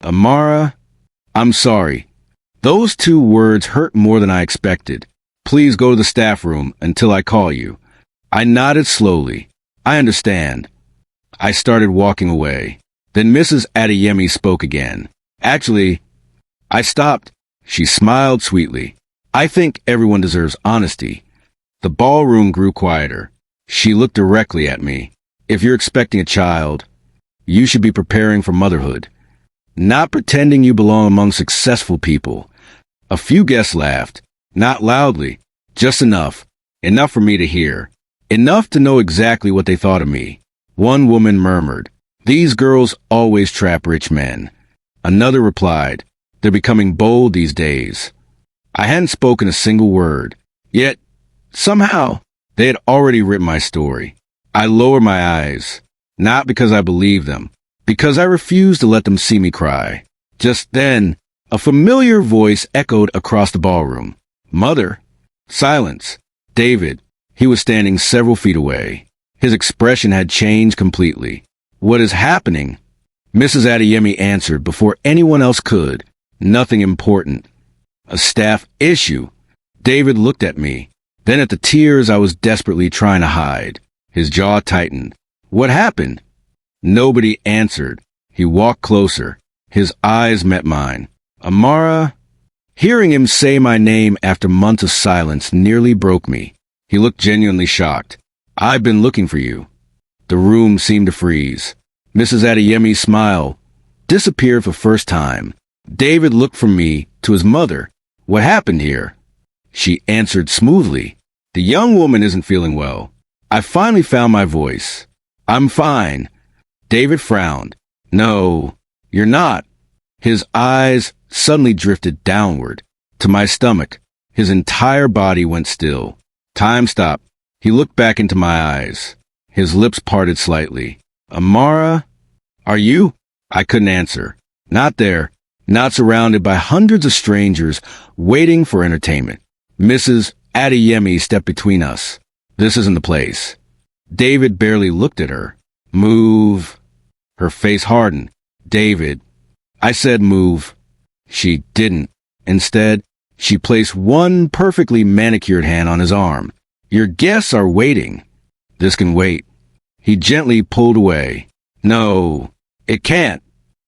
Amara, I'm sorry. Those two words hurt more than I expected. Please go to the staff room until I call you. I nodded slowly. I understand. I started walking away. Then Mrs. Adeyemi spoke again. Actually, I stopped. She smiled sweetly. I think everyone deserves honesty. The ballroom grew quieter. She looked directly at me. If you're expecting a child, you should be preparing for motherhood, not pretending you belong among successful people. A few guests laughed, not loudly, just enough for me to hear, enough to know exactly what they thought of me. One woman murmured, "These girls always trap rich men." Another replied, "They're becoming bold these days." I hadn't spoken a single word, yet somehow they had already written my story. I lowered my eyes, not because I believed them, because I refused to let them see me cry. Just then, a familiar voice echoed across the ballroom. "Mother." Silence. David. He was standing several feet away. His expression had changed completely. "What is happening?" Mrs. Adeyemi answered before anyone else could. "Nothing important. A staff issue." David looked at me, then at the tears I was desperately trying to hide. His jaw tightened. "What happened?" Nobody answered. He walked closer. His eyes met mine. "Amara." Hearing him say my name after months of silence nearly broke me. He looked genuinely shocked. "I've been looking for you." The room seemed to freeze. Mrs. Adeyemi's smile disappeared for the first time. David looked from me to his mother. "What happened here?" She answered smoothly. "The young woman isn't feeling well." I finally found my voice. "I'm fine." David frowned. "No, you're not." His eyes suddenly drifted downward, to my stomach. His entire body went still. Time stopped. He looked back into my eyes. His lips parted slightly. "Amara, are you?" I couldn't answer. Not there, not surrounded by hundreds of strangers waiting for entertainment. Mrs. Adeyemi stepped between us. "This isn't the place." David barely looked at her. "Move." Her face hardened. "David." I said move. She didn't. Instead, she placed one perfectly manicured hand on his arm. "Your guests are waiting." "This can wait." He gently pulled away. "No, it can't."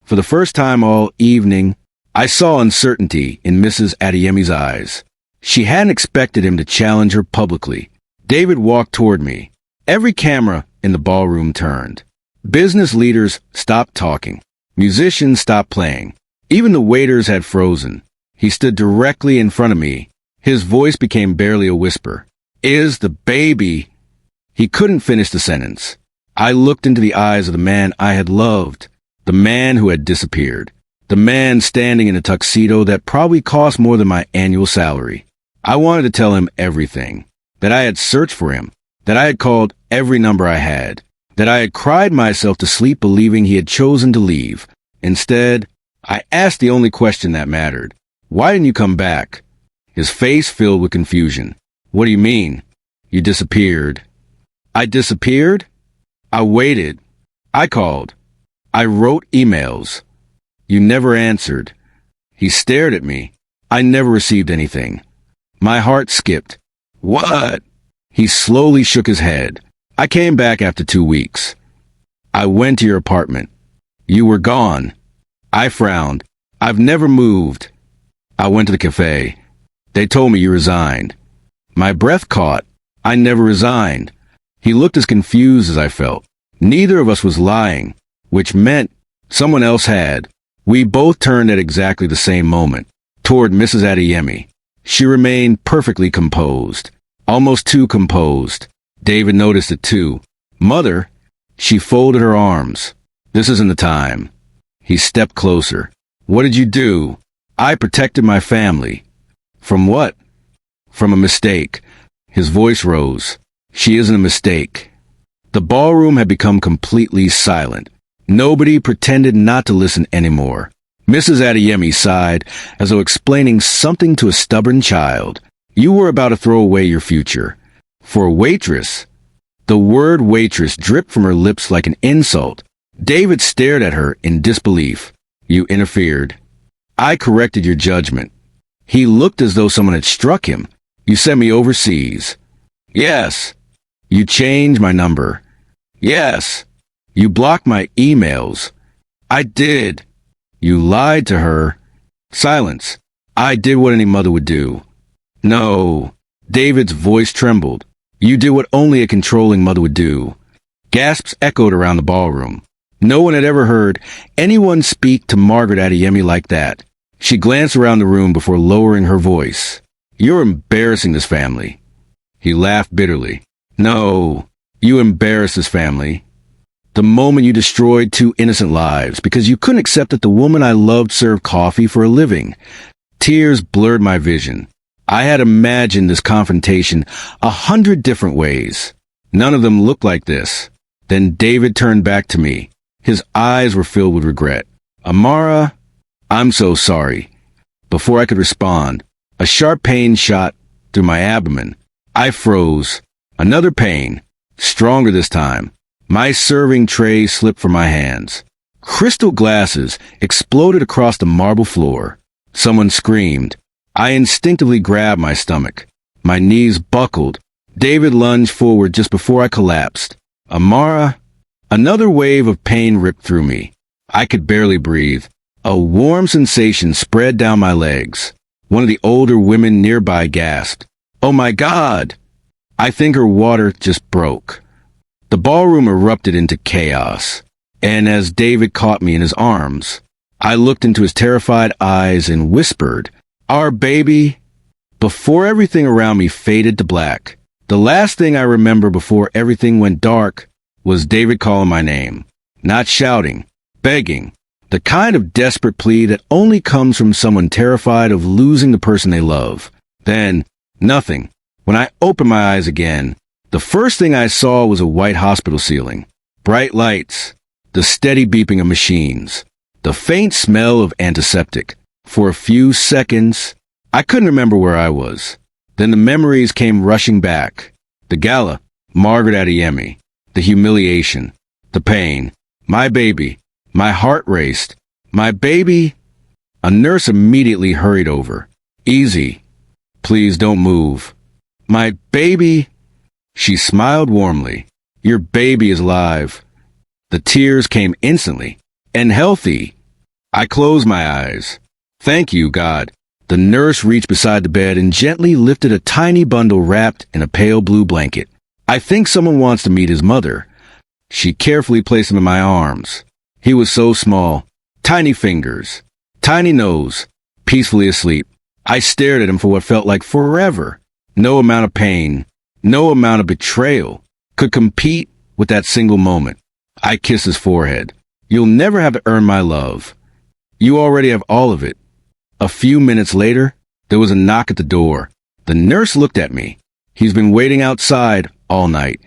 For the first time all evening, I saw uncertainty in Mrs. Adeyemi's eyes. She hadn't expected him to challenge her publicly. David walked toward me. Every camera in the ballroom turned. Business leaders stopped talking. Musicians stopped playing. Even the waiters had frozen. He stood directly in front of me. His voice became barely a whisper. "Is the baby—" He couldn't finish the sentence. I looked into the eyes of the man I had loved, the man who had disappeared, the man standing in a tuxedo that probably cost more than my annual salary. I wanted to tell him everything, that I had searched for him, that I had called every number I had, that I had cried myself to sleep believing he had chosen to leave. Instead, I asked the only question that mattered. "Why didn't you come back?" His face filled with confusion. "What do you mean?" "You disappeared." "I disappeared?" "I waited. I called. I wrote emails. You never answered." He stared at me. "I never received anything." My heart skipped. "What?" He slowly shook his head. "I came back after 2 weeks. I went to your apartment. You were gone." I frowned. "I've never moved." "I went to the cafe. They told me you resigned." My breath caught. I never resigned. He looked as confused as I felt. Neither of us was lying, which meant someone else had. We both turned at exactly the same moment, toward Mrs. Adeyemi. She remained perfectly composed, almost too composed. David noticed it too. "Mother," she folded her arms. "This isn't the time." He stepped closer. "What did you do?" "I protected my family." "From what?" "From a mistake." His voice rose. "She isn't a mistake." The ballroom had become completely silent. Nobody pretended not to listen anymore. Mrs. Adeyemi sighed, as though explaining something to a stubborn child. "You were about to throw away your future. For a waitress." The word waitress dripped from her lips like an insult. David stared at her in disbelief. You interfered. I corrected your judgment. He looked as though someone had struck him. You sent me overseas. Yes. You changed my number. Yes. You blocked my emails. I did. You lied to her. Silence. I did what any mother would do. No. David's voice trembled. You did what only a controlling mother would do. Gasps echoed around the ballroom. No one had ever heard anyone speak to Margaret Adeyemi like that. She glanced around the room before lowering her voice. You're embarrassing this family. He laughed bitterly. No, you embarrassed this family. The moment you destroyed two innocent lives because you couldn't accept that the woman I loved served coffee for a living. Tears blurred my vision. I had imagined this confrontation 100 different ways. None of them looked like this. Then David turned back to me. His eyes were filled with regret. Amara, I'm so sorry. Before I could respond, a sharp pain shot through my abdomen. I froze. Another pain, stronger this time. My serving tray slipped from my hands. Crystal glasses exploded across the marble floor. Someone screamed. I instinctively grabbed my stomach. My knees buckled. David lunged forward just before I collapsed. Amara, another wave of pain ripped through me. I could barely breathe. A warm sensation spread down my legs. One of the older women nearby gasped. Oh my God! I think her water just broke. The ballroom erupted into chaos. And as David caught me in his arms, I looked into his terrified eyes and whispered, Our baby. Before everything around me faded to black, the last thing I remember before everything went dark was David calling my name. Not shouting, begging, the kind of desperate plea that only comes from someone terrified of losing the person they love. Then, nothing. When I opened my eyes again, the first thing I saw was a white hospital ceiling, bright lights, the steady beeping of machines, the faint smell of antiseptic. For a few seconds, I couldn't remember where I was. Then the memories came rushing back. The Gala, Margaret Adeyemi, the humiliation, the pain, my baby. My heart raced. My baby. A nurse immediately hurried over. Easy. Please don't move. My baby. She smiled warmly. Your baby is alive. The tears came instantly. And healthy. I closed my eyes. Thank you, God. The nurse reached beside the bed and gently lifted a tiny bundle wrapped in a pale blue blanket. I think someone wants to meet his mother. She carefully placed him in my arms. He was so small. Tiny fingers. Tiny nose. Peacefully asleep. I stared at him for what felt like forever. No amount of pain, no amount of betrayal could compete with that single moment. I kissed his forehead. You'll never have to earn my love. You already have all of it. A few minutes later, there was a knock at the door. The nurse looked at me. He's been waiting outside all night.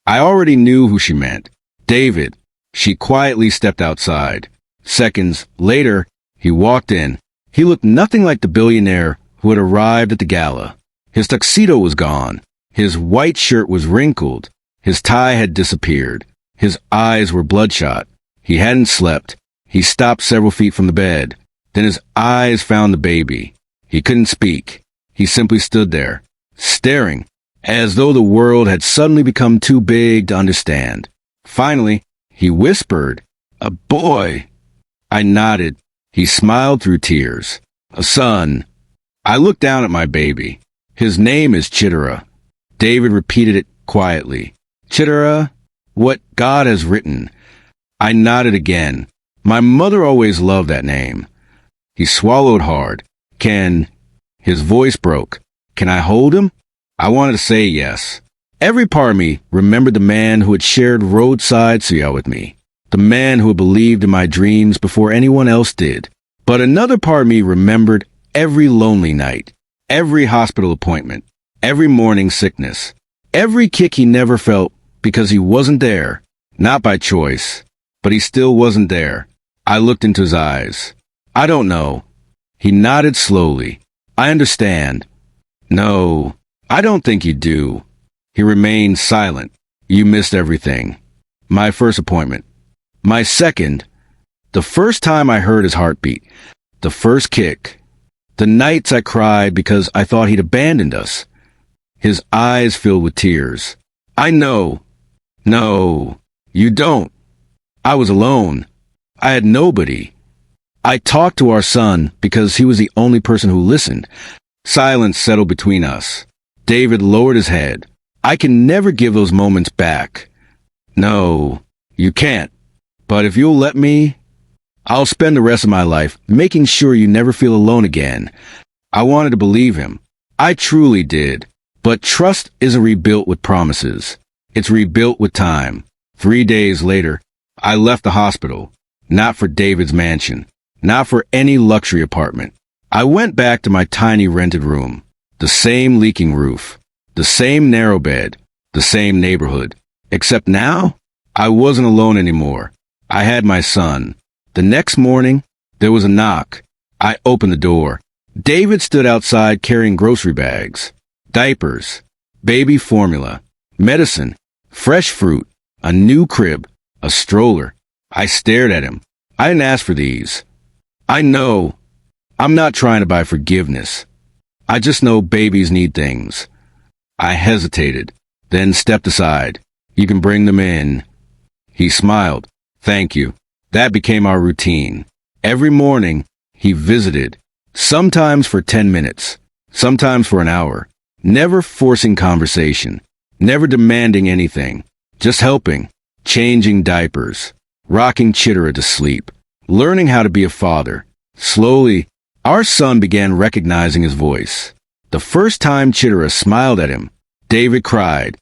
I already knew who she meant. David. She quietly stepped outside. Seconds later, he walked in. He looked nothing like the billionaire who had arrived at the gala. His tuxedo was gone. His white shirt was wrinkled. His tie had disappeared. His eyes were bloodshot. He hadn't slept. He stopped several feet from the bed. Then his eyes found the baby. He couldn't speak. He simply stood there, staring, as though the world had suddenly become too big to understand. Finally, he whispered, A boy. I nodded. He smiled through tears. A son. I looked down at my baby. His name is Chitara. David repeated it quietly. Chitara, what God has written. I nodded again. My mother always loved that name. He swallowed hard. His voice broke. Can I hold him? I wanted to say yes. Every part of me remembered the man who had shared roadside suya with me, the man who had believed in my dreams before anyone else did. But another part of me remembered every lonely night, every hospital appointment, every morning sickness, every kick he never felt because he wasn't there, not by choice, but he still wasn't there. I looked into his eyes. I don't know. He nodded slowly. I understand. No, I don't think you do. He remained silent. You missed everything. My first appointment. My second. The first time I heard his heartbeat. The first kick. The nights I cried because I thought he'd abandoned us. His eyes filled with tears. I know. No, you don't. I was alone. I had nobody. I talked to our son because he was the only person who listened. Silence settled between us. David lowered his head. I can never give those moments back. No, you can't. But if you'll let me, I'll spend the rest of my life making sure you never feel alone again. I wanted to believe him. I truly did. But trust isn't rebuilt with promises. It's rebuilt with time. 3 days later, I left the hospital. Not for David's mansion. Not for any luxury apartment. I went back to my tiny rented room. The same leaking roof. The same narrow bed. The same neighborhood. Except now, I wasn't alone anymore. I had my son. The next morning, there was a knock. I opened the door. David stood outside carrying grocery bags. Diapers. Baby formula. Medicine. Fresh fruit. A new crib. A stroller. I stared at him. I didn't ask for these. I know. I'm not trying to buy forgiveness. I just know babies need things. I hesitated, then stepped aside. You can bring them in. He smiled. Thank you. That became our routine. Every morning, he visited. Sometimes for 10 minutes. Sometimes for an hour. Never forcing conversation. Never demanding anything. Just helping. Changing diapers. Rocking Chitara to sleep. Learning how to be a father. Slowly, our son began recognizing his voice. The first time Chitara smiled at him, David cried.